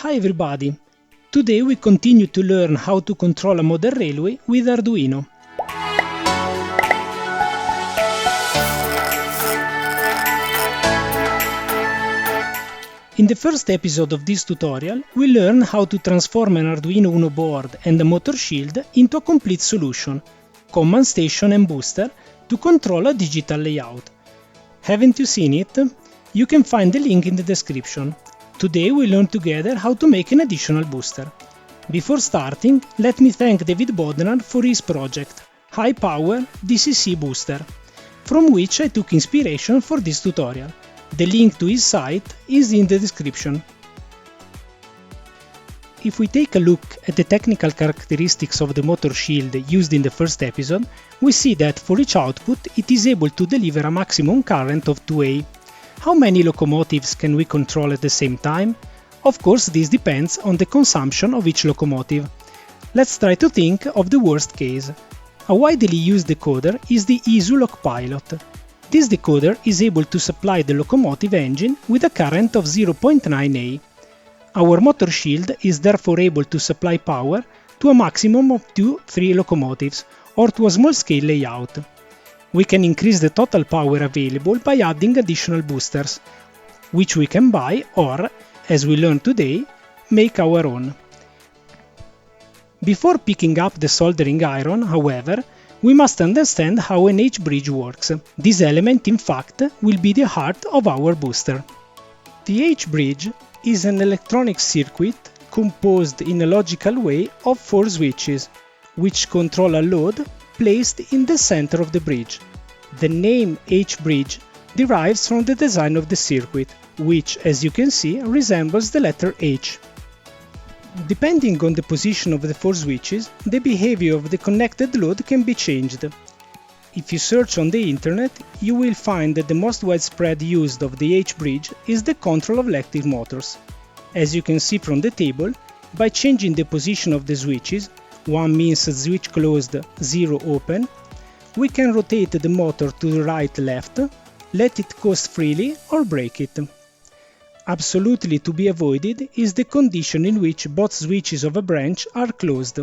Hi everybody! Today we continue to learn how to control a modern railway with Arduino. In the first episode of this tutorial, we learn how to transform an Arduino Uno board and a motor shield into a complete solution, command station and booster, to control a digital layout. Haven't you seen it? You can find the link in the description. Today we learn together how to make an additional booster. Before starting, let me thank David Bodnar for his project, High Power DCC Booster, from which I took inspiration for this tutorial. The link to his site is in the description. If we take a look at the technical characteristics of the motor shield used in the first episode, we see that for each output it is able to deliver a maximum current of 2A. How many locomotives can we control at the same time? Of course, this depends on the consumption of each locomotive. Let's try to think of the worst case. A widely used decoder is the EasyLock Pilot. This decoder is able to supply the locomotive engine with a current of 0.9A. Our motor shield is therefore able to supply power to a maximum of 2-3 locomotives, or to a small-scale layout. We can increase the total power available by adding additional boosters, which we can buy or, as we learned today, make our own. Before picking up the soldering iron, however, we must understand how an H-bridge works. This element, in fact, will be the heart of our booster. The H-bridge is an electronic circuit composed in a logical way of 4 switches, which control a load placed in the center of the bridge. The name H-bridge derives from the design of the circuit, which, as you can see, resembles the letter H. Depending on the position of the 4 switches, the behavior of the connected load can be changed. If you search on the internet, you will find that the most widespread use of the H-bridge is the control of electric motors. As you can see from the table, by changing the position of the switches, 1 means switch closed, 0 open, we can rotate the motor to the right-left, let it coast freely or break it. Absolutely to be avoided is the condition in which both switches of a branch are closed.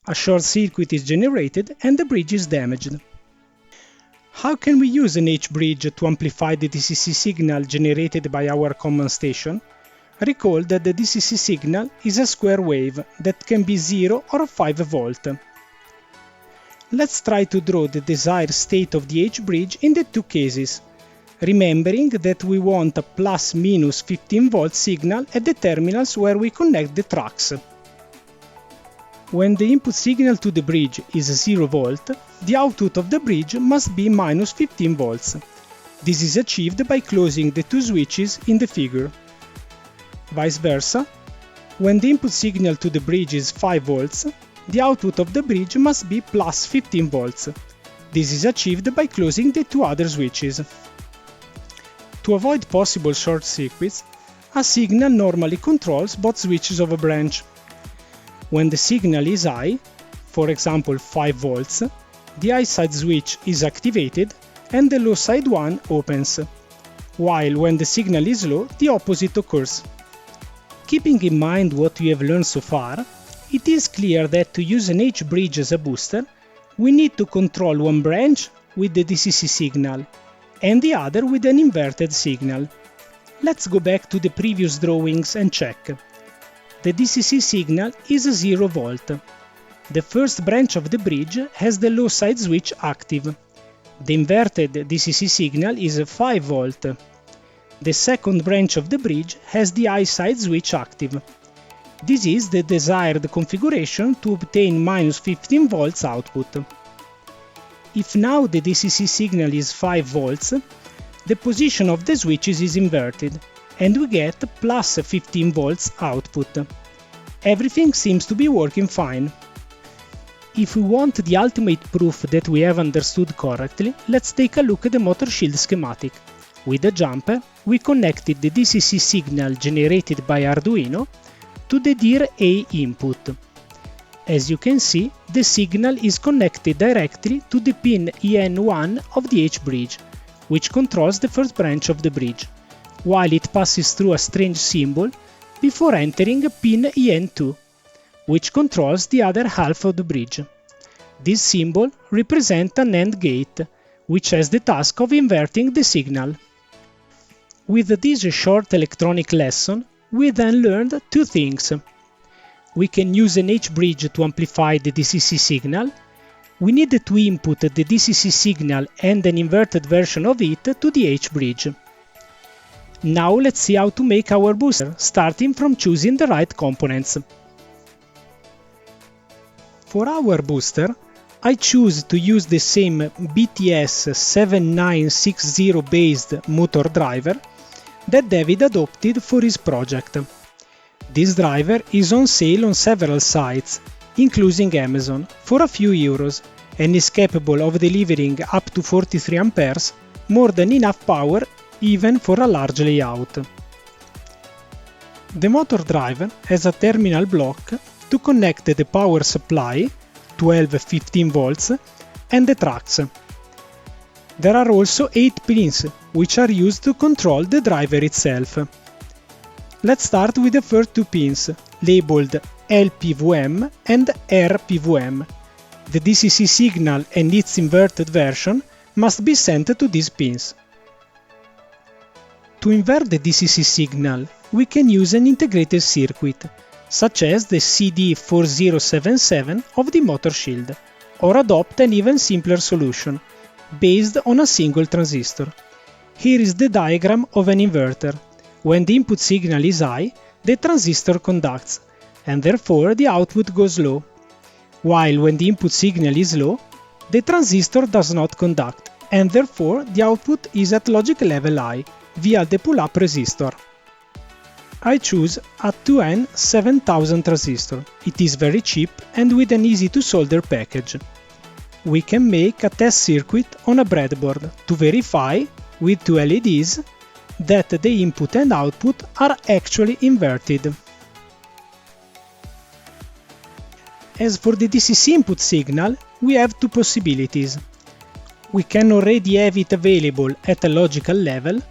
A short circuit is generated and the bridge is damaged. How can we use an H-bridge to amplify the DCC signal generated by our command station? Recall that the DCC signal is a square wave that can be 0 or 5 volt. Let's try to draw the desired state of the H-bridge in the two cases, remembering that we want a plus-minus 15 volt signal at the terminals where we connect the tracks. When the input signal to the bridge is 0 volt, the output of the bridge must be minus 15 volts. This is achieved by closing the two switches in the figure. Vice versa, when the input signal to the bridge is 5 volts, the output of the bridge must be plus 15 volts. This is achieved by closing the two other switches. To avoid possible short circuits, a signal normally controls both switches of a branch. When the signal is high, for example 5 volts, the high side switch is activated and the low side one opens, while when the signal is low, the opposite occurs. Keeping in mind what we have learned so far, it is clear that to use an H-bridge as a booster, we need to control one branch with the DCC signal and the other with an inverted signal. Let's go back to the previous drawings and check. The DCC signal is 0 volt. The first branch of the bridge has the low side switch active. The inverted DCC signal is 5 volt. The second branch of the bridge has the high side switch active. This is the desired configuration to obtain minus 15 volts output. If now the DCC signal is 5 volts, the position of the switches is inverted, and we get plus 15 volts output. Everything seems to be working fine. If we want the ultimate proof that we have understood correctly, let's take a look at the motor shield schematic. With the jumper, we connected the DCC signal generated by Arduino to the DIR-A input. As you can see, the signal is connected directly to the pin EN1 of the H-bridge, which controls the first branch of the bridge. While it passes through a strange symbol, before entering pin EN2, which controls the other half of the bridge. This symbol represents an AND gate, which has the task of inverting the signal. With this short electronic lesson, we then learned two things. We can use an H-bridge to amplify the DCC signal. We need to input the DCC signal and an inverted version of it to the H-bridge. Now let's see how to make our booster, starting from choosing the right components. For our booster, I choose to use the same BTS7960 based motor driver that David adopted for his project. This driver is on sale on several sites, including Amazon, for a few euros, and is capable of delivering up to 43 amperes, more than enough power even for a large layout. The motor driver has a terminal block to connect the power supply, 12-15 volts, and the tracks. There are also 8 pins, which are used to control the driver itself. Let's start with the first two pins, labeled LPVM and RPVM. The DCC signal and its inverted version must be sent to these pins. To invert the DCC signal, we can use an integrated circuit, such as the CD4077 of the motor shield, or adopt an even simpler solution, based on a single transistor. Here is the diagram of an inverter. When the input signal is high, the transistor conducts, and therefore the output goes low, while when the input signal is low, the transistor does not conduct, and therefore the output is at logic level high, via the pull-up resistor. I choose a 2N7000 transistor. It is very cheap and with an easy to solder package. We can make a test circuit on a breadboard to verify, with two LEDs, that the input and output are actually inverted. As for the DCC input signal, we have two possibilities. We can already have it available at a logical level,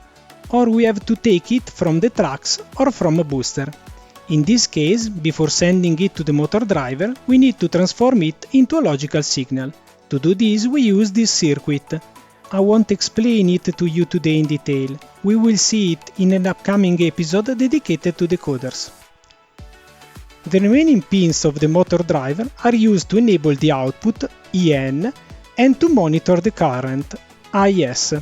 or we have to take it from the tracks or from a booster. In this case, before sending it to the motor driver, we need to transform it into a logical signal. To do this, we use this circuit. I won't explain it to you today in detail. We will see it in an upcoming episode dedicated to decoders. The remaining pins of the motor driver are used to enable the output, EN, and to monitor the current, IS.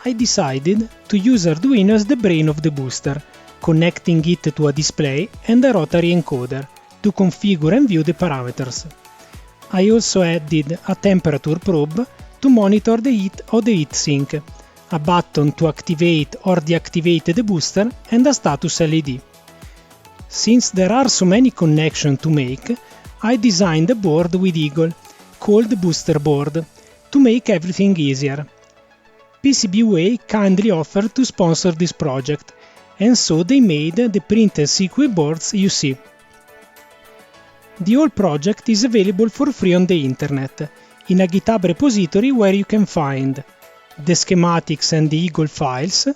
I decided to use Arduino as the brain of the booster, connecting it to a display and a rotary encoder to configure and view the parameters. I also added a temperature probe to monitor the heat of the heatsink, a button to activate or deactivate the booster, and a status LED. Since there are so many connections to make, I designed a board with Eagle, called BOOSTERBOARD, to make everything easier. PCBWay kindly offered to sponsor this project, and so they made the printed circuit boards you see. The whole project is available for free on the internet, in a GitHub repository where you can find the schematics and the Eagle files,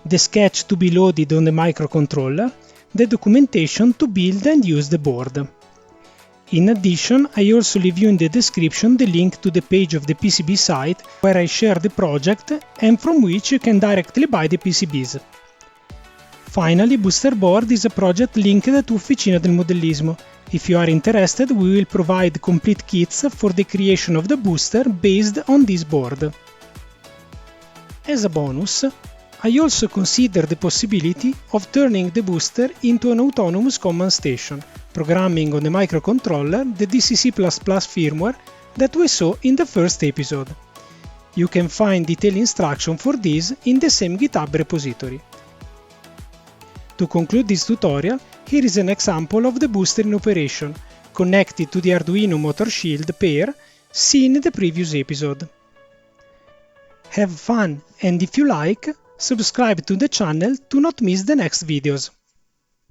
the sketch to be loaded on the microcontroller, the documentation to build and use the board. In addition, I also leave you in the description the link to the page of the PCB site where I share the project and from which you can directly buy the PCBs. Finally, BOOSTERBOARD is a project linked to Officina del Modellismo. If you are interested, we will provide complete kits for the creation of the booster based on this board. As a bonus, I also consider the possibility of turning the booster into an autonomous command station, programming on the microcontroller the DCC++ firmware that we saw in the first episode. You can find detailed instructions for this in the same GitHub repository. To conclude this tutorial, here is an example of the booster in operation, connected to the Arduino motor shield pair seen in the previous episode. Have fun, and if you like, subscribe to the channel to not miss the next videos.